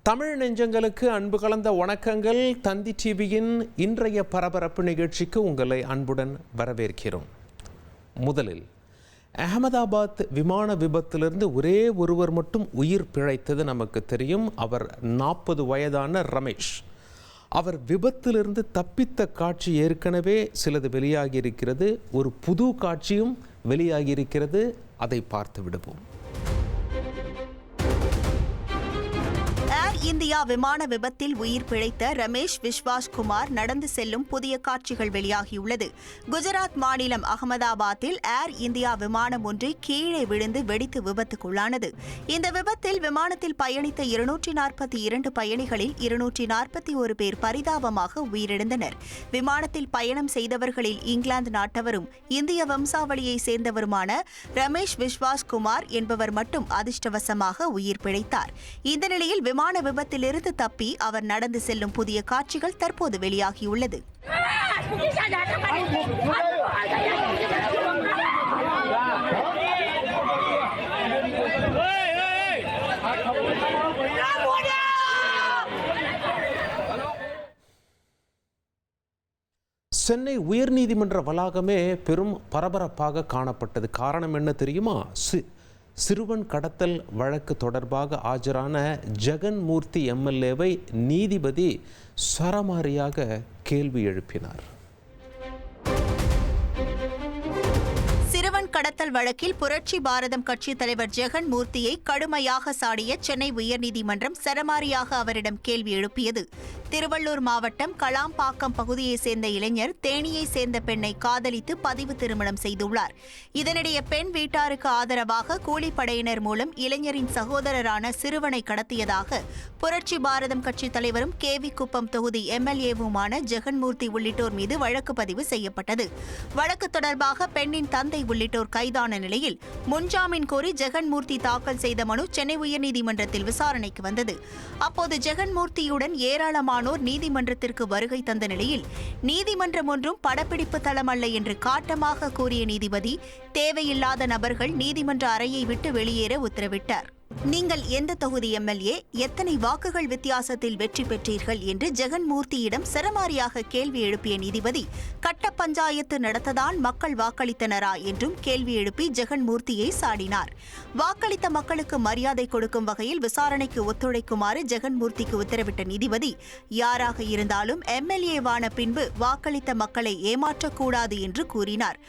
தமிழ் நெஞ்சங்களுக்கு அன்பு கலந்த வணக்கங்கள். தந்தி டிவியின் இன்றைய பரபரப்பு நிகழ்ச்சிக்கு உங்களை அன்புடன் வரவேற்கிறோம். முதலில் அகமதாபாத் விமான விபத்திலிருந்து ஒரே ஒருவர் மட்டும் உயிர் பிழைத்தது நமக்கு தெரியும். அவர் 40 வயதான ரமேஷ். அவர் விபத்திலிருந்து தப்பித்த காட்சி ஏற்கனவே சிலது வெளியாகியிருக்கிறது. ஒரு புது காட்சியும் வெளியாகியிருக்கிறது. அதை பார்த்து விடுவோம். இந்தியா விமான விபத்தில் உயிர் பிழைத்த ரமேஷ் விஸ்வாஸ் குமார் நடந்து செல்லும் புதிய காட்சிகள் வெளியாகியுள்ளது. குஜராத் மாநிலம் அகமதாபாத்தில் ஏர் இந்தியா விமானம் ஒன்று கீழே விழுந்து வெடித்து விபத்துக்குள்ளானது. இந்த விபத்தில் விமானத்தில் பயணித்த 242 பயணிகளில் 241 பேர் பரிதாபமாக உயிரிழந்தனர். விமானத்தில் பயணம் செய்தவர்களில் இங்கிலாந்து நாட்டவரும் இந்திய வம்சாவளியை சேர்ந்தவருமான ரமேஷ் விஸ்வாஸ் குமார் என்பவர் மட்டும் அதிர்ஷ்டவசமாக உயிர் பிழைத்தார். இந்த நிலையில் விமான விபத்திலிருந்து தப்பி அவர் நடந்து செல்லும் புதிய காட்சிகள் தற்போது வெளியாகியுள்ளது. சென்னை உயர்நீதிமன்ற வளாகமே பெரும் பரபரப்பாக காணப்பட்டது. காரணம் என்ன தெரியுமா? சிறுவன் கடத்தல் வழக்கு தொடர்பாக ஆஜரான ஜெகன்மூர்த்தி எம்எல்ஏவை நீதிபதி சரமாரியாக கேள்வி எழுப்பினார். சிறுவன் கடத்தல் வழக்கில் புரட்சி பாரதம் கட்சி தலைவர் ஜெகன்மூர்த்தியை கடுமையாக சாடிய சென்னை உயர்நீதிமன்றம் சரமாரியாக அவரிடம் கேள்வி எழுப்பியது. திருவள்ளூர் மாவட்டம் களாம்பாக்கம் பகுதியைச் சேர்ந்த இளைஞர் தேனியை சேர்ந்த பெண்ணை காதலித்து பதிவு திருமணம் செய்துள்ளார். இதனிடையே பெண் வீட்டாருக்கு ஆதரவாக கூலிப்படையினர் மூலம் இளைஞரின் சகோதரரான சிறுவனை கடத்தியதாக புரட்சி பாரதம் கட்சி தலைவரும் கேவி குப்பம் தொகுதி எம்எல்ஏவுமான ஜெகன்மூர்த்தி உள்ளிட்டோர் மீது வழக்கு பதிவு செய்யப்பட்டது. வழக்கு தொடர்பாக பெண்ணின் தந்தை உள்ளிட்டோர் கைதான நிலையில் முன்ஜாமீன் கோரி ஜெகன்மூர்த்தி தாக்கல் செய்த மனு சென்னை உயர்நீதிமன்றத்தில் விசாரணைக்கு வந்தது. அப்போது ஜெகன்மூர்த்தியுடன் ஏராளமானோர் நீதிமன்றத்திற்கு வருகை தந்த நிலையில் நீதிமன்றம் ஒன்றும் படப்பிடிப்பு தளம் அல்ல என்று காட்டமாக கூறிய நீதிபதி தேவையில்லாத நபர்கள் நீதிமன்ற அறையை விட்டு வெளியேற உத்தரவிட்டார். நீங்கள் எந்த தொகுதி எம்எல்ஏ, எத்தனை வாக்குகள் வித்தியாசத்தில் வெற்றி பெற்றீர்கள் என்று ஜெகன்மூர்த்தியிடம் சரமாரியாக கேள்வி எழுப்பிய நீதிபதி கட்ட பஞ்சாயத்து நடத்ததான் மக்கள் வாக்களித்தனரா என்றும் கேள்வி எழுப்பி ஜெகன்மூர்த்தியை சாடினார். வாக்களித்த மக்களுக்கு மரியாதை கொடுக்கும் வகையில் விசாரணைக்கு ஒத்துழைக்குமாறு ஜெகன்மூர்த்திக்கு உத்தரவிட்ட நீதிபதி யாராக இருந்தாலும் எம்எல்ஏவான பின்பு வாக்களித்த மக்களை ஏமாற்றக்கூடாது என்று கூறினார்.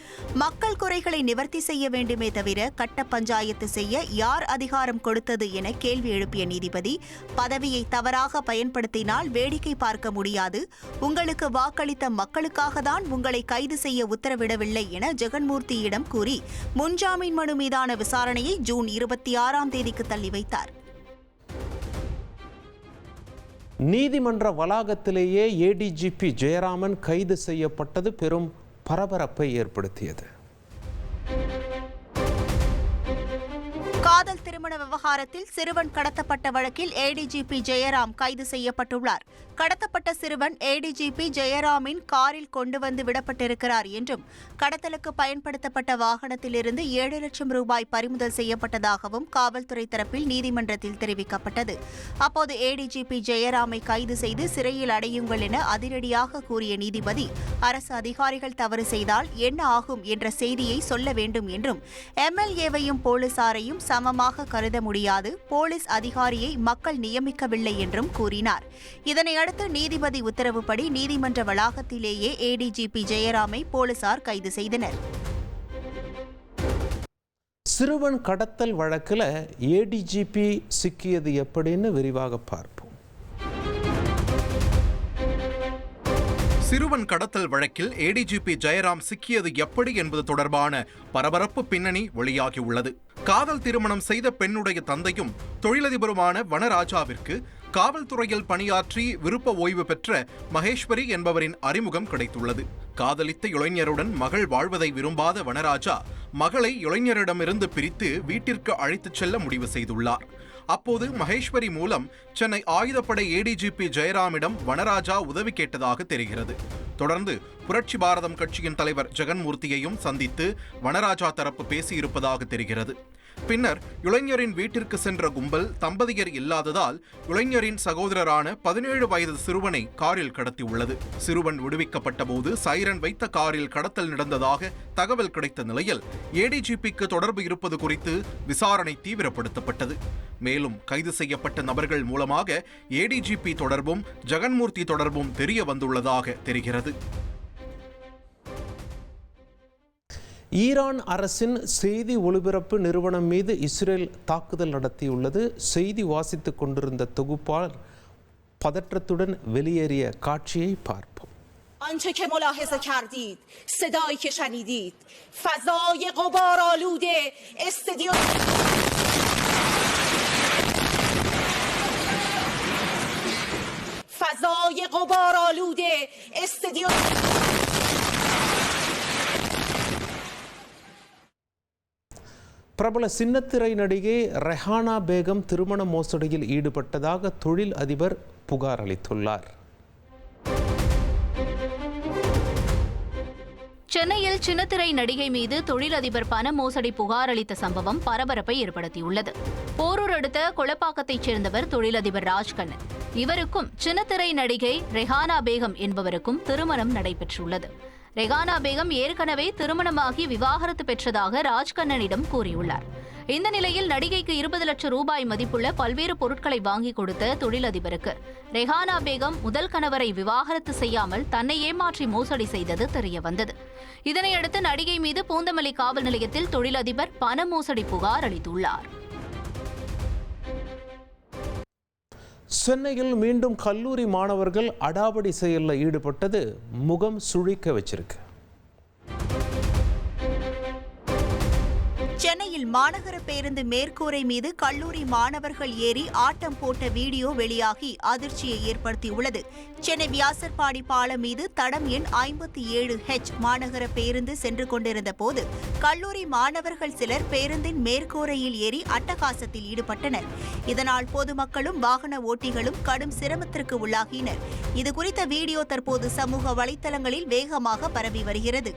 மக்கள் குறைகளை நிவர்த்தி செய்ய வேண்டுமே தவிர கட்ட பஞ்சாயத்து செய்ய யார் அதிகாரம் கொடுத்தது என கேள்வி எழுப்பிய நீதிபதி பதவியை தவறாக பயன்படுத்தினால் வேடிக்கை பார்க்க முடியாது. உங்களுக்கு வாக்களித்த மக்களுக்காக தான் உங்களை கைது செய்ய உத்தரவிடவில்லை என ஜெகன்மூர்த்தியிடம் கூறி முன்ஜாமீன் மனு மீதான விசாரணையை ஜூன் 26ஆம் தேதிக்கு தள்ளி வைத்தார். நீதிமன்ற வளாகத்திலேயே ஏடிஜிபி ஜெயராமன் கைது செய்யப்பட்டது பெரும் பரபரப்பை ஏற்படுத்தியது. காதல் திருமண விவகாரத்தில் சிறுவன் கடத்தப்பட்ட வழக்கில் ஏடிஜிபி ஜெயராம் கைது செய்யப்பட்டுள்ளார். கடத்தப்பட்ட சிறுவன் ஏடிஜிபி ஜெயராமின் காரில் கொண்டு வந்து விடப்பட்டிருக்கிறார் என்றும் கடத்தலுக்கு பயன்படுத்தப்பட்ட வாகனத்திலிருந்து 7 லட்சம் ரூபாய் பறிமுதல் செய்யப்பட்டதாகவும் காவல்துறை தரப்பில் நீதிமன்றத்தில் தெரிவிக்கப்பட்டது. அப்போது ஏடிஜிபி ஜெயராமை கைது செய்து சிறையில் அடையுங்கள் என அதிரடியாக கூறிய நீதிபதி அரசு அதிகாரிகள் தவறு செய்தால் என்ன ஆகும் என்ற செய்தியை சொல்ல வேண்டும் என்றும் எம்எல்ஏவையும் போலீசாரையும் சமமாக கருத முடியாது, போலீஸ் அதிகாரியை மக்கள் நியமிக்கவில்லை என்றும் கூறினார். இதனையடுத்து நீதிபதி உத்தரவுப்படி நீதிமன்ற வளாகத்திலேயே ஏடிஜிபி ஜெயராமை போலீசார் கைது செய்தனர். சிறுவன் கடத்தல் வழக்கில் ஏடிஜிபி சிக்கியது எப்படின்னு விரிவாக பார்ப்போம். சிறுவன் கடத்தல் வழக்கில் ஏடிஜிபி ஜெயராம் சிக்கியது எப்படி என்பது தொடர்பான பரபரப்பு பின்னணி வெளியாகியுள்ளது. காதல் திருமணம் செய்த பெண்ணுடைய தந்தையும் தொழிலதிபருமான வனராஜாவிற்கு காவல்துறையில் பணியாற்றி விருப்ப ஓய்வு பெற்ற மகேஸ்வரி என்பவரின் அறிமுகம் கிடைத்துள்ளது. காதலித்த இளைஞருடன் மகள் வாழ்வதை விரும்பாத வனராஜா மகளை இளைஞரிடமிருந்து பிரித்து வீட்டிற்கு அழைத்துச் செல்ல முடிவு செய்துள்ளார். அப்போது மகேஸ்வரி மூலம் சென்னை ஆயுதப்படை ஏடிஜிபி ஜெயராமிடம் வனராஜா உதவி கேட்டதாக தெரிகிறது. தொடர்ந்து புரட்சி பாரதம் கட்சியின் தலைவர் ஜெகன்மூர்த்தியையும் சந்தித்து வனராஜா தரப்பு பேசியிருப்பதாக தெரிகிறது. பின்னர் இளைஞரின் வீட்டிற்கு சென்ற கும்பல் தம்பதியர் இல்லாததால் இளைஞரின் சகோதரரான 17 வயது சிறுவனை காரில் கடத்தியுள்ளது. சிறுவன் விடுவிக்கப்பட்ட போது சைரன் வைத்த காரில் கடத்தல் நடந்ததாக தகவல் கிடைத்த நிலையில் ஏடிஜிபிக்கு தொடர்பு இருப்பது குறித்து விசாரணை தீவிரப்படுத்தப்பட்டது. மேலும் கைது செய்யப்பட்ட நபர்கள் மூலமாக ஏடிஜிபி தொடர்பும் ஜெகன்மூர்த்தி தொடர்பும் தெரிய வந்துள்ளதாக தெரிகிறது. ஈரான் அரசின் செய்தி ஒலிபரப்பு நிறுவனம் மீது இஸ்ரேல் தாக்குதல் நடத்தியுள்ளது. செய்தி வாசித்துக் கொண்டிருந்த தொகுப்பாளர் பதற்றத்துடன் வெளியேறிய காட்சியை பார்ப்போம். آنچه که ملاحظه کردید صدایی که شنیدید فضای غبارآلود استودیو பிரபல சின்னத்திரை நடிகை ரெஹானா பேகம் திருமண மோசடியில் ஈடுபட்டதாக தொழில் அதிபர் புகார் அளித்துள்ளார். சென்னையில் சின்னத்திரை நடிகை மீது தொழிலதிபர் பண மோசடி புகார் அளித்த சம்பவம் பரபரப்பை ஏற்படுத்தியுள்ளது. போரூர் அடுத்த கொளப்பாக்கத்தைச் சேர்ந்தவர் தொழிலதிபர் ராஜ்கண்ணன். இவருக்கும் சின்னத்திரை நடிகை ரெஹானா பேகம் என்பவருக்கும் திருமணம் நடைபெற்றுள்ளது. ரெஹானா பேகம் ஏற்கனவே திருமணமாகி விவாகரத்து பெற்றதாக ராஜ்கண்ணனிடம் கூறியுள்ளார். இந்த நிலையில் நடிகைக்கு 20 லட்சம் ரூபாய் மதிப்புள்ள பல்வேறு பொருட்களை வாங்கி கொடுத்த தொழிலதிபருக்கு ரெஹானா பேகம் முதல் கணவரை விவாகரத்து செய்யாமல் தன்னை ஏமாற்றி மோசடி செய்தது தெரியவந்தது. இதனையடுத்து நடிகை மீது பூந்தமல்லி காவல் நிலையத்தில் தொழிலதிபர் பண மோசடி புகார் அளித்துள்ளார். சென்னையில் மீண்டும் கல்லூரி மாணவர்கள் அடாவடி செயலில் ஈடுபட்டது முகம் சுழிக்க வச்சிருக்கு. சென்னையில் மாநகர பேருந்து மேற்கூரை மீது கல்லூரி மாணவர்கள் ஏறி ஆட்டம் போட்ட வீடியோ வெளியாகி அதிர்ச்சியை ஏற்படுத்தியுள்ளது. சென்னை வியாசர்பாடி பாலம் மீது தடம் எண் 57H மாநகர பேருந்து சென்று கொண்டிருந்த போது கல்லூரி மாணவர்கள் சிலர் பேருந்தின் மேற்கூரையில் ஏறி அட்டகாசத்தில் ஈடுபட்டனர். இதனால் பொதுமக்களும் வாகன ஓட்டிகளும் கடும் சிரமத்திற்கு உள்ளாகினர். இதுகுறித்த வீடியோ தற்போது சமூக வலைதளங்களில் வேகமாக பரவி வருகிறது.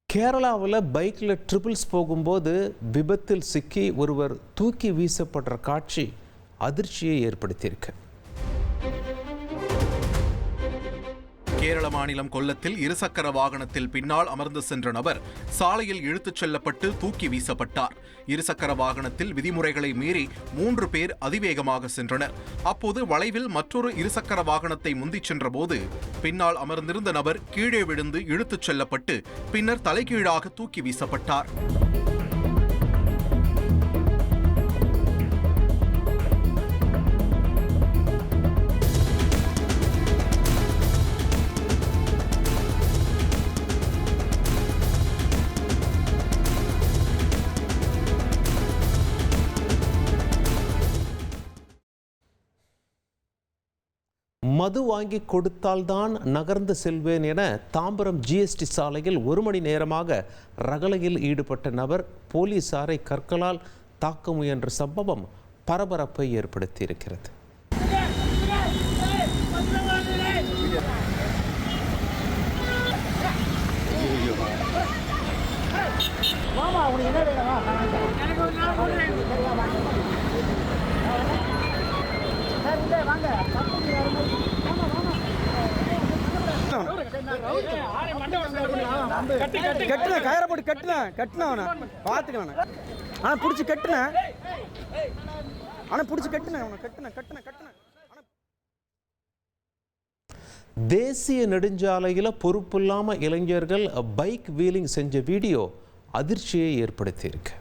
கேரளாவில் பைக்கில் ட்ரிபிள்ஸ் போகும்போது விபத்தில் சிக்கி ஒருவர் தூக்கி வீசப்படுற காட்சி அதிர்ச்சியை ஏற்படுத்தியிருக்கு. கேரள மாநிலம் கொல்லத்தில் இருசக்கர வாகனத்தில் பின்னால் அமர்ந்து சென்ற நபர் சாலையில் இழுத்துச் செல்லப்பட்டு தூக்கி வீசப்பட்டார். இருசக்கர வாகனத்தில் விதிமுறைகளை மீறி 3 பேர் அதிவேகமாக சென்றனர். அப்போது வளைவில் மற்றொரு இருசக்கர வாகனத்தை முந்திச் சென்றபோது பின்னால் அமர்ந்திருந்த நபர் கீழே விழுந்து இழுத்துச் செல்லப்பட்டு பின்னர் தலைகீழாக தூக்கி வீசப்பட்டார். மது வாங்கி கொடுத்தால்தான் நகர்ந்து செல்வேன் என தாம்பரம் ஜிஎஸ்டி சாலையில் 1 மணி நேரமாக ரகளையில் ஈடுபட்ட நபர் போலீசாரை கற்களால் தாக்க முயன்ற சம்பவம் பரபரப்பை ஏற்படுத்தியிருக்கிறது. தேசிய நெடுஞ்சாலையில் பொறுப்பில்லாம இளைஞர்கள் பைக் வீலிங் செஞ்ச வீடியோ அதிர்ச்சியை ஏற்படுத்தியிருக்கு.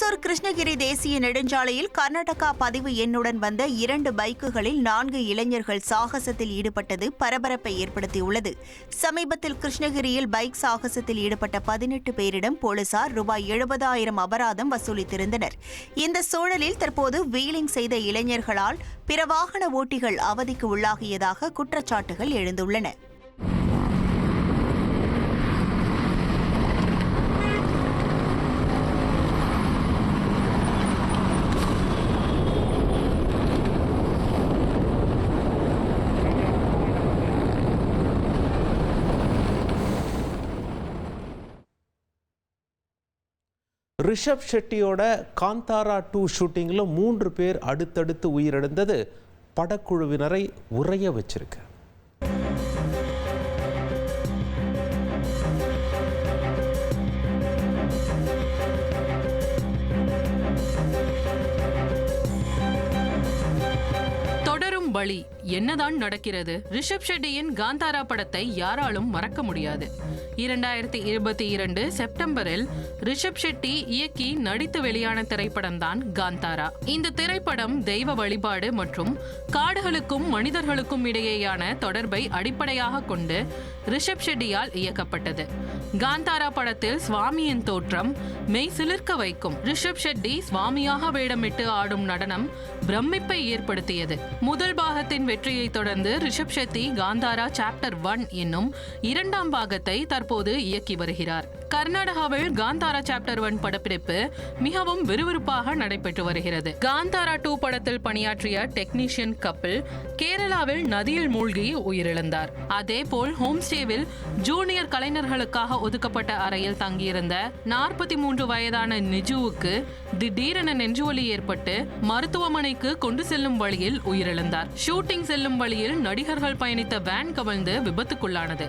ஓசூர் கிருஷ்ணகிரி தேசிய நெடுஞ்சாலையில் கர்நாடகா பதிவு எண்ணுடன் வந்த 2 பைக்குகளில் 4 இளைஞர்கள் சாகசத்தில் ஈடுபட்டது பரபரப்பை ஏற்படுத்தியுள்ளது. சமீபத்தில் கிருஷ்ணகிரியில் பைக் சாகசத்தில் ஈடுபட்ட 18 பேரிடம் போலீசார் ரூபாய் 70,000 அபராதம் வசூலித்திருந்தனர். இந்த சூழலில் தற்போது வீலிங் செய்த இளைஞர்களால் பிற வாகன ஓட்டிகள் அவதிக்கு உள்ளாகியதாக குற்றச்சாட்டுகள் எழுந்துள்ளன. ரிஷப் ஷெட்டியோட காந்தாரா 2 ஷூட்டிங்கில் 3 பேர் அடுத்தடுத்து உயிரிழந்தது படக்குழுவினரை உறைய வச்சிருக்கு. தொடரும் பலி என்னதான் நடக்கிறது? ரிஷப் ஷெட்டியின் காந்தாரா படத்தை யாராலும் மறக்க முடியாது. 2022 செப்டம்பரில் ரிஷப் ஷெட்டி இயக்கி நடித்து வெளியான திரைப்படம் தான் காந்தாரா. இந்த திரைப்படம் தெய்வ வழிபாடு மற்றும் காடுகளுக்கும் மனிதர்களுக்கும் இடையேயான தொடர்பை அடிப்படையாக கொண்டு ரிஷப் ஷெட்டியால் இயக்கப்பட்டது. காந்தாரா படத்தில் சுவாமியின் தோற்றம் மெய் சிலிர்க்க வைக்கும். ரிஷப் ஷெட்டி சுவாமியாக வேடமிட்டு ஆடும் நடனம் பிரமிப்பை ஏற்படுத்தியது. முதல் பாகத்தின் வெற்றியை தொடர்ந்து ரிஷப் ஷெட்டி காந்தாரா சாப்டர் 1 என்னும் 2ஆம் பாகத்தை தற்போது இயக்கி வருகிறார். கர்நாடகாவில் காந்தாரா சாப்டர் 1 படப்பிடிப்பு மிகவும் விறுவிறுப்பாக நடைபெற்று வருகிறது. காந்தாரா 2 படத்தில் பணியாற்றிய டெக்னீஷியன் கப்பிள் கேரளாவில் நதியில் மூழ்கி உயிரிழந்தார். அதேபோல் ஹோம்ஸ்டேவில் ஜூனியர் கலைஞர்களுக்காக ஒதுக்கப்பட்ட அறையில் தங்கியிருந்த 43 வயதான நிஜுவுக்கு திடீரென நெஞ்சுவலி ஏற்பட்டு மருத்துவமனைக்கு கொண்டு செல்லும் வழியில் உயிரிழந்தார். ஷூட்டிங் செல்லும் வழியில் நடிகர்கள் பயணித்த வேன் கவிழ்ந்து விபத்துக்குள்ளானது.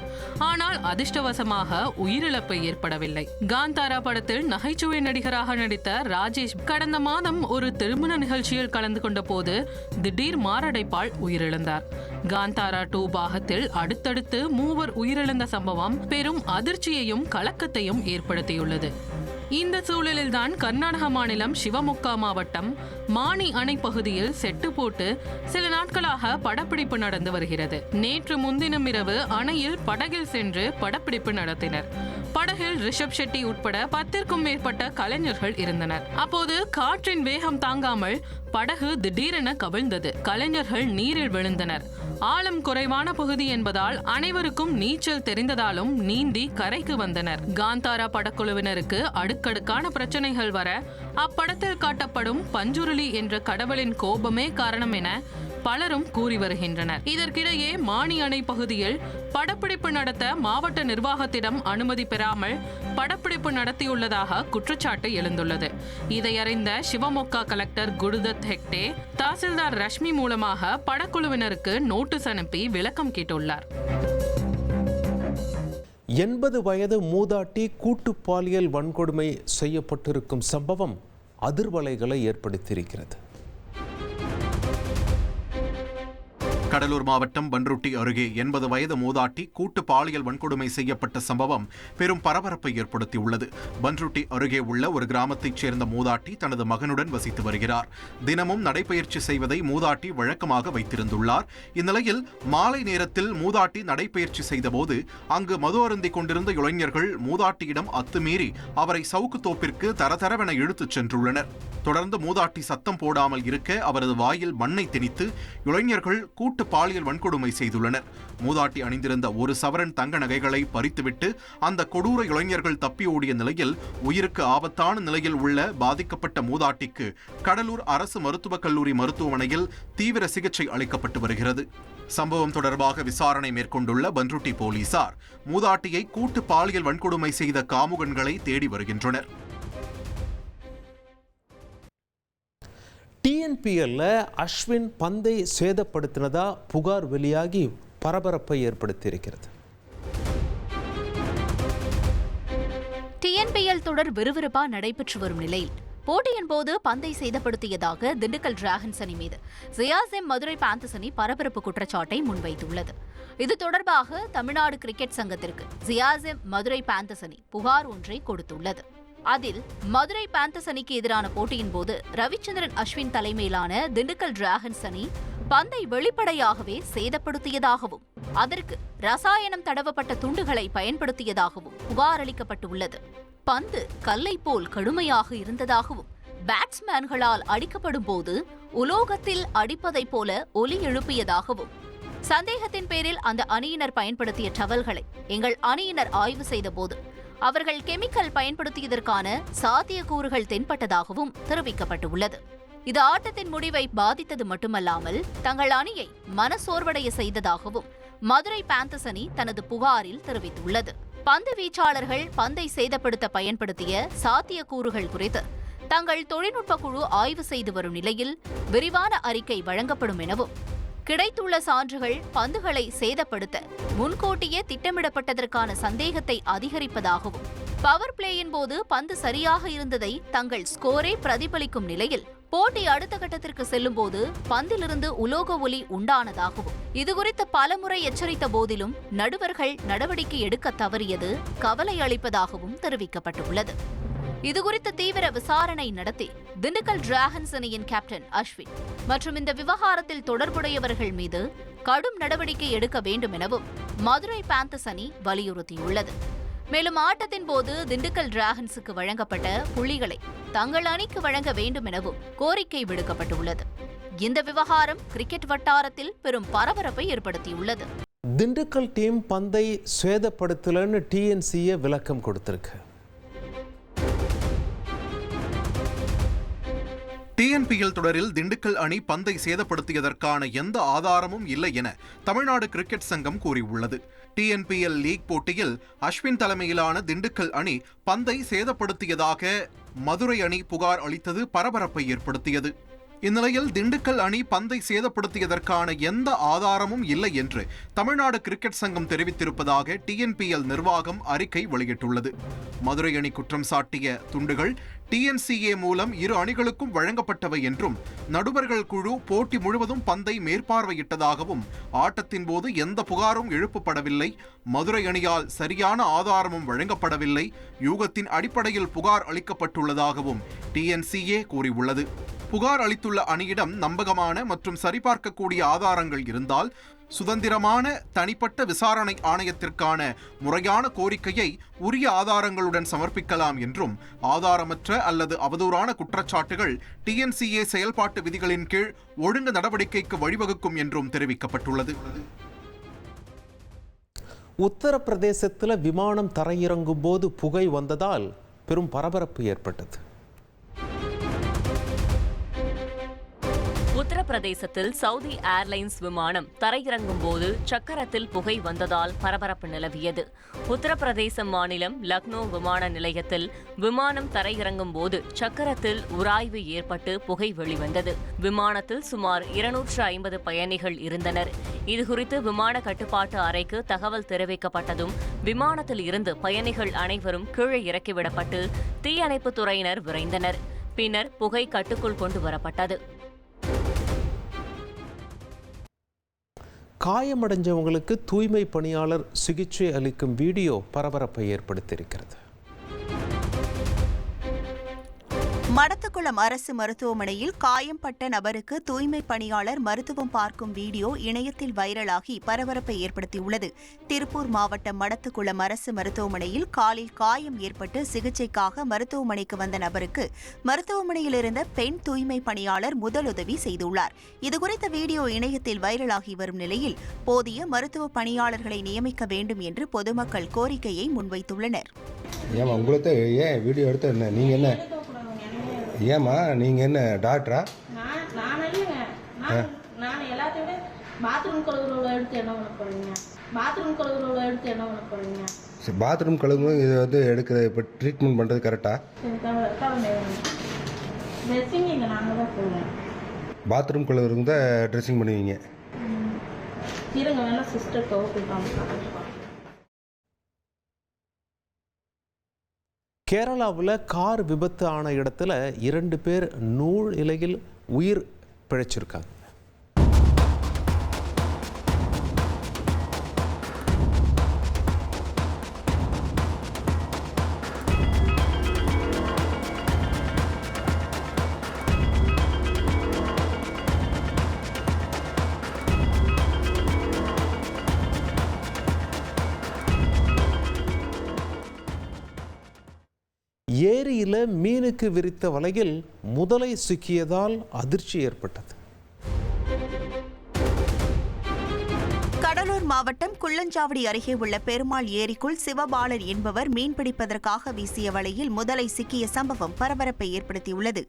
ஆனால் அதிர்ஷ்டவசமாக உயிரிழப்பு ஏற்படவில்லை. காந்தாரா படத்தில் நகைச்சுவை நடிகராக நடித்த ராஜேஷ் கடந்த மாதம் ஒரு திருமண நிகழ்ச்சியில் கலந்து கொண்ட போது திடீர் மாரடைப்பால் உயிரிழந்தார். காந்தாரா 2 பாகத்தில் அடுத்தடுத்து 3 உயிரிழந்த சம்பவம் பெரும் அதிர்ச்சியையும் கலக்கத்தையும் ஏற்படுத்தியுள்ளது. இந்த சூழலில்தான் கர்நாடக மாநிலம் சிவமொக்கா மாவட்டம் மானி அணை பகுதியில் செட்டு போட்டு சில நாட்களாக படப்பிடிப்பு நடந்து வருகிறது. நேற்று முன்தினம் இரவு அணையில் படகில் சென்று படப்பிடிப்பு நடத்தினர். படகில் ரிஷப் ஷெட்டி உட்பட 10க்கும் மேற்பட்ட கலைஞர்கள் இருந்தனர். அப்போது காற்றின் வேகம் தாங்காமல் படகு திடீரென கவிழ்ந்தது. கலைஞர்கள் நீரில் விழுந்தனர். ஆழம் குறைவான பகுதி என்பதால் அனைவருக்கும் நீச்சல் தெரிந்ததாலும் நீந்தி கரைக்கு வந்தனர். காந்தாரா படக்குழுவினருக்கு அடுக்கடுக்கான பிரச்சனைகள் வர அப்படத்தில் காட்டப்படும் பஞ்சுருளி என்ற கடவுளின் கோபமே காரணம் என பலரும் கூறி வருகின்றனர். இதற்கிடையே மானி அணை பகுதியில் படப்பிடிப்பு நடத்த மாவட்ட நிர்வாகத்திடம் அனுமதி பெறாமல் படப்பிடிப்பு நடத்தியுள்ளதாக குற்றச்சாட்டு எழுந்துள்ளது. இதை அறிந்த சிவமொக்கா கலெக்டர் குருதத் ஹெக்டே தாசில்தார் ரஷ்மி மூலமாக படக்குழுவினருக்கு நோட்டீஸ் அனுப்பி விளக்கம் கேட்டுள்ளார். 80 வயது மூதாட்டி கூட்டு பாலியல் வன்கொடுமை செய்யப்பட்டிருக்கும் சம்பவம் அதிர்வலைகளை ஏற்படுத்தியிருக்கிறது. கடலூர் மாவட்டம் பன்ருட்டி அருகே 80 வயது மூதாட்டி கூட்டு பாலியல் வன்கொடுமை செய்யப்பட்ட சம்பவம் பெரும் பரபரப்பை ஏற்படுத்தியுள்ளது. பன்ருட்டி அருகே உள்ள ஒரு கிராமத்தைச் சேர்ந்த மூதாட்டி தனது மகனுடன் வசித்து வருகிறார். தினமும் நடைபயிற்சி செய்வதை மூதாட்டி வழக்கமாக வைத்திருந்துள்ளார். இந்நிலையில் மாலை நேரத்தில் மூதாட்டி நடைபயிற்சி செய்தபோது அங்கு மது அருந்திக் கொண்டிருந்த இளைஞர்கள் மூதாட்டியிடம் அத்துமீறி அவரை சவுக்கு தோப்பிற்கு தரதரவென இழுத்துச் சென்றுள்ளனர். தொடர்ந்து மூதாட்டி சத்தம் போடாமல் இருக்க அவரது வாயில் மண்ணை திணித்து இளைஞர்கள் கூட்டு பாலியல் வன்கொடுமை செய்துள்ளனர். மூதாட்டி அணிந்திருந்த 1 சவரன் தங்க நகைகளை பறித்துவிட்டு அந்த கொடூர இளைஞர்கள் தப்பி ஓடிய நிலையில் உயிருக்கு ஆபத்தான நிலையில் உள்ள பாதிக்கப்பட்ட மூதாட்டிக்கு கடலூர் அரசு மருத்துவக் கல்லூரி மருத்துவமனையில் தீவிர சிகிச்சை அளிக்கப்பட்டு வருகிறது. சம்பவம் தொடர்பாக விசாரணை மேற்கொண்டுள்ள பன்ருட்டி போலீசார் மூதாட்டியை கூட்டு பாலியல் வன்கொடுமை செய்த காமுகன்களை தேடி வருகின்றனர். டிஎன்பிஎல்ல அஸ்வின் பந்தை சேதப்படுத்தினதா புகார் வெளியாகி பரபரப்பை ஏற்படுத்தியிருக்கிறது. டிஎன்பிஎல் தொடர் விறுவிறுப்பா நடைபெற்று வரும் நிலையில் போட்டியின் போது பந்தை சேதப்படுத்தியதாக திண்டுக்கல் டிராகன்ஸ் அணி மீது ஜியாஸ் மதுரை பேந்தர்ஸ் அணி பரபரப்பு குற்றச்சாட்டை முன்வைத்துள்ளது. இது தொடர்பாக தமிழ்நாடு கிரிக்கெட் சங்கத்திற்கு ஜியாஸ் மதுரை பேந்தர்ஸ் அணி புகார் ஒன்றை கொடுத்துள்ளது. அதில் மதுரை பேந்தர்ஸ் அணிக்கு எதிரான போட்டியின் போது ரவிச்சந்திரன் அஸ்வின் தலைமையிலான திண்டுக்கல் டிராகன்ஸ் அணி பந்தை வெளிப்படையாகவே சேதப்படுத்தியதாகவும் அதற்கு ரசாயனம் தடவப்பட்ட துண்டுகளை பயன்படுத்தியதாகவும் புகார் அளிக்கப்பட்டுள்ளது. பந்து கல்லை போல் கடுமையாக இருந்ததாகவும் பேட்ஸ்மேன்களால் அடிக்கப்படும் போது உலோகத்தில் அடிப்பதைப் போல ஒலி எழுப்பியதாகவும் சந்தேகத்தின் பேரில் அந்த அணியினர் பயன்படுத்திய டவல்களை எங்கள் அணியினர் ஆய்வு செய்தபோது அவர்கள் கெமிக்கல் பயன்படுத்தியதற்கான சாத்தியக்கூறுகள் தென்பட்டதாகவும் தெரிவிக்கப்பட்டுள்ளது. இது ஆட்டத்தின் முடிவை பாதித்தது மட்டுமல்லாமல் தங்கள் அணியை மனசோர்வடைய செய்ததாகவும் மதுரை பேந்தர்ஸ் அணி தனது புகாரில் தெரிவித்துள்ளது. பந்து வீச்சாளர்கள் பந்தை சேதப்படுத்த பயன்படுத்திய சாத்தியக்கூறுகள் குறித்து தங்கள் தொழில்நுட்ப குழு ஆய்வு செய்து வரும் நிலையில் விரிவான அறிக்கை வழங்கப்படும் எனவும் கிடைத்துள்ள சான்றுகள் பந்துகளை சேதப்படுத்த முன்கூட்டியே திட்டமிடப்பட்டதற்கான சந்தேகத்தை அதிகரிப்பதாகவும் பவர் பிளேயின் போது பந்து சரியாக இருந்ததை தங்கள் ஸ்கோரை பிரதிபலிக்கும் நிலையில் போட்டி அடுத்த கட்டத்திற்கு செல்லும் போது பந்திலிருந்து உலோக ஒலி உண்டானதாகவும் இதுகுறித்து பலமுறை எச்சரித்த போதிலும் நடுவர்கள் நடவடிக்கை எடுக்க தவறியது கவலை அளிப்பதாகவும் தெரிவிக்கப்பட்டுள்ளது. இதுகுறித்து தீவிர விசாரணை நடத்தி திண்டுக்கல் டிராகன்ஸ் அணியின் கேப்டன் அஸ்வின் மற்றும் இந்த விவகாரத்தில் தொடர்புடையவர்கள் மீது கடும் நடவடிக்கை எடுக்க வேண்டும் எனவும் மதுரை பேந்தர்ஸ் அணி வலியுறுத்தியுள்ளது. மேலும் ஆட்டத்தின் போது திண்டுக்கல் டிராகன்ஸுக்கு வழங்கப்பட்ட புள்ளிகளை தங்கள் அணிக்கு வழங்க வேண்டும் எனவும் கோரிக்கை விடுக்கப்பட்டுள்ளது. இந்த விவகாரம் கிரிக்கெட் வட்டாரத்தில் பெரும் பரபரப்பை ஏற்படுத்தியுள்ளது. திண்டுக்கல் டீம் பந்தை சேதப்படுத்தலன்னு டிஎன்சிஏ விளக்கம் கொடுத்திருக்கு. டிஎன்பிஎல் தொடரில் திண்டுக்கல் அணி பந்தை சேதப்படுத்தியதற்கான எந்த ஆதாரமும் இல்லை என தமிழ்நாடு கிரிக்கெட் சங்கம் கூறியுள்ளது. டிஎன்பிஎல் லீக் போட்டியில் அஸ்வின் தலைமையிலான திண்டுக்கல் அணி பந்தை சேதப்படுத்தியதாக மதுரை அணி புகார் அளித்தது பரபரப்பை ஏற்படுத்தியது. இந்நிலையில் திண்டுக்கல் அணி பந்தை சேதப்படுத்தியதற்கான எந்த ஆதாரமும் இல்லை என்று தமிழ்நாடு கிரிக்கெட் சங்கம் தெரிவித்திருப்பதாக டிஎன்பிஎல் நிர்வாகம் அறிக்கை வெளியிட்டுள்ளது. மதுரை அணி குற்றம் சாட்டிய துண்டுகள் டிஎன்சிஏ மூலம் இரு அணிகளுக்கும் வழங்கப்பட்டவை என்றும் நடுவர்கள் குழு போட்டி முழுவதும் பந்தை மேற்பார்வையிட்டதாகவும் ஆட்டத்தின் போது எந்த புகாரும் எழுப்பப்படவில்லை, மதுரை அணியால் சரியான ஆதாரமும் வழங்கப்படவில்லை, யூகத்தின் அடிப்படையில் புகார் அளிக்கப்பட்டுள்ளதாகவும் டிஎன்சிஏ கூறியுள்ளது. புகார் அளித்துள்ள அணியிடம் நம்பகமான மற்றும் சரிபார்க்கக்கூடிய ஆதாரங்கள் இருந்தால் சுதந்திரமான தனிப்பட்ட விசாரணை ஆணையத்திற்கான முறையான கோரிக்கையை உரிய ஆதாரங்களுடன் சமர்ப்பிக்கலாம் என்றும் ஆதாரமற்ற அல்லது அவதூறான குற்றச்சாட்டுகள் டிஎன்சிஏ செயல்பாட்டு விதிகளின் கீழ் ஒழுங்கு நடவடிக்கைக்கு வழிவகுக்கும் என்றும் தெரிவிக்கப்பட்டுள்ளது. உத்தரப்பிரதேசத்தில் விமானம் தரையிறங்கும் போது புகை வந்ததால் பெரும் பரபரப்பு ஏற்பட்டது. உத்தரப்பிரதேசத்தில் சவுதி ஏர்லைன்ஸ் விமானம் தரையிறங்கும் போது சக்கரத்தில் புகை வந்ததால் பரபரப்பு நிலவியது. உத்தரப்பிரதேச மாநிலம் லக்னோ விமான நிலையத்தில் விமானம் தரையிறங்கும் போது சக்கரத்தில் உராய்வு ஏற்பட்டு புகை வெளிவந்தது. விமானத்தில் சுமார் 250 பயணிகள் இருந்தனர். இதுகுறித்து விமான கட்டுப்பாட்டு அறைக்கு தகவல் தெரிவிக்கப்பட்டதும் விமானத்தில் இருந்து பயணிகள் அனைவரும் கீழே இறக்கிவிடப்பட்டு தீயணைப்புத் துறையினர் விரைந்தனர். பின்னர் புகை கட்டுக்குள் கொண்டு வரப்பட்டது. காயமடைஞ்சவங்களுக்கு தூய்மை பணியாளர் சிகிச்சை அளிக்கும் வீடியோ பரபரப்பை ஏற்படுத்தியிருக்கிறது. மடத்துக்குளம் அரசு மருத்துவமனையில் காயம்பட்ட நபருக்கு தூய்மை பணியாளர் மருத்துவம் பார்க்கும் வீடியோ இணையத்தில் வைரலாகி பரபரப்பை ஏற்படுத்தியுள்ளது. திருப்பூர் மாவட்டம் மடத்துக்குளம் அரசு மருத்துவமனையில் காலில் காயம் ஏற்பட்டு சிகிச்சைக்காக மருத்துவமனைக்கு வந்த நபருக்கு மருத்துவமனையில் இருந்த பெண் தூய்மை பணியாளர் முதலுதவி செய்துள்ளார். இதுகுறித்த வீடியோ இணையத்தில் வைரலாகி வரும் நிலையில் போதிய மருத்துவ பணியாளர்களை நியமிக்க வேண்டும் என்று பொதுமக்கள் கோரிக்கையை முன்வைத்துள்ளனர். ஏமா நீங்க என்ன டாக்டரா? நான் எல்லாத்தையும் பாத்ரூம் கழுவுறவளை எடுத்து என்ன பண்ண போறீங்க? பாத்ரூம் கழுவு இது வந்து எடுக்கிற இப்போ ட்ரீட்மெண்ட் பண்ணுறது கரெக்டா? பாத்ரூம் கழுவுறவங்க தான் ட்ரெஸ்ஸிங் பண்ணுவீங்க. கேரளாவில் கார் விபத்து ஆன இடத்துல 2 பேர் நூல் இலையில் உயிர் பிழைச்சிருக்காங்க. ஏரியில் மீனுக்கு விரித்த வலையில் முதலை சிக்கியதால் அதிர்ச்சி ஏற்பட்டது. கடலூர் மாவட்டம் குள்ளஞ்சாவடி அருகே உள்ள பெருமாள் ஏரிக்குள் சிவபாலன் என்பவர் மீன்பிடிப்பதற்காக வீசிய வலையில் முதலை சிக்கிய சம்பவம் பரபரப்பை ஏற்படுத்தியுள்ளது.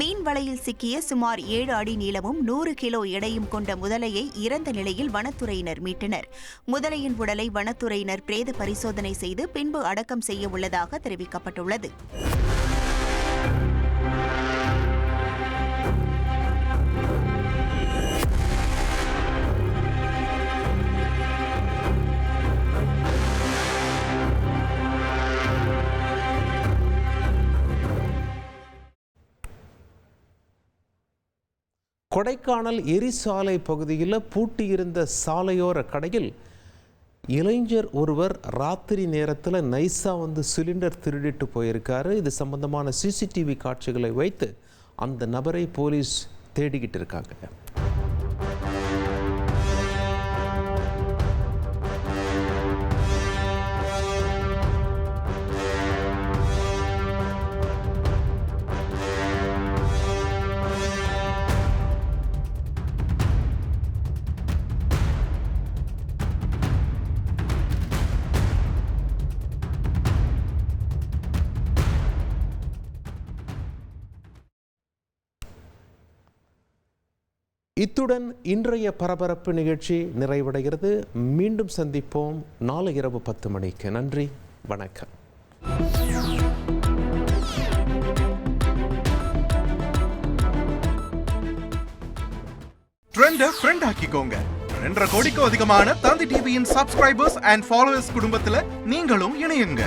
மீன் வலையில் சிக்கிய சுமார் 7 அடி நீளமும் 100 கிலோ எடையும் கொண்ட முதலையை இறந்த நிலையில் வனத்துறையினர் மீட்டனர். முதலையின் உடலை வனத்துறையினர் பிரேத பரிசோதனை செய்து பின்பு அடக்கம் செய்ய உள்ளதாக தெரிவிக்கப்பட்டுள்ளது. கொடைக்கானல் எரிசாலை பகுதியில் பூட்டியிருந்த சாலையோர கடையில் இளைஞர் ஒருவர் ராத்திரி நேரத்தில் நைஸாக வந்து சிலிண்டர் திருடிட்டு போயிருக்காரு. இது சம்பந்தமான சிசிடிவி காட்சிகளை வைத்து அந்த நபரை போலீஸ் தேடிக்கிட்டு இருக்காங்க. இத்துடன் இன்றைய பரபரப்பு நிகழ்ச்சி நிறைவடைகிறது. மீண்டும் சந்திப்போம் நாளை இரவு 10 மணிக்கு. நன்றி, வணக்கம். ட்ரெண்டை ஃப்ரெண்ட் ஆக்கிக்கோங்க. 2.5 கோடிக்கும் அதிகமான தந்தி டிவியின் சப்ஸ்கிரைபர்ஸ் அண்ட் ஃபாலோவர்ஸ் குடும்பத்தில் நீங்களும் இணையுங்க.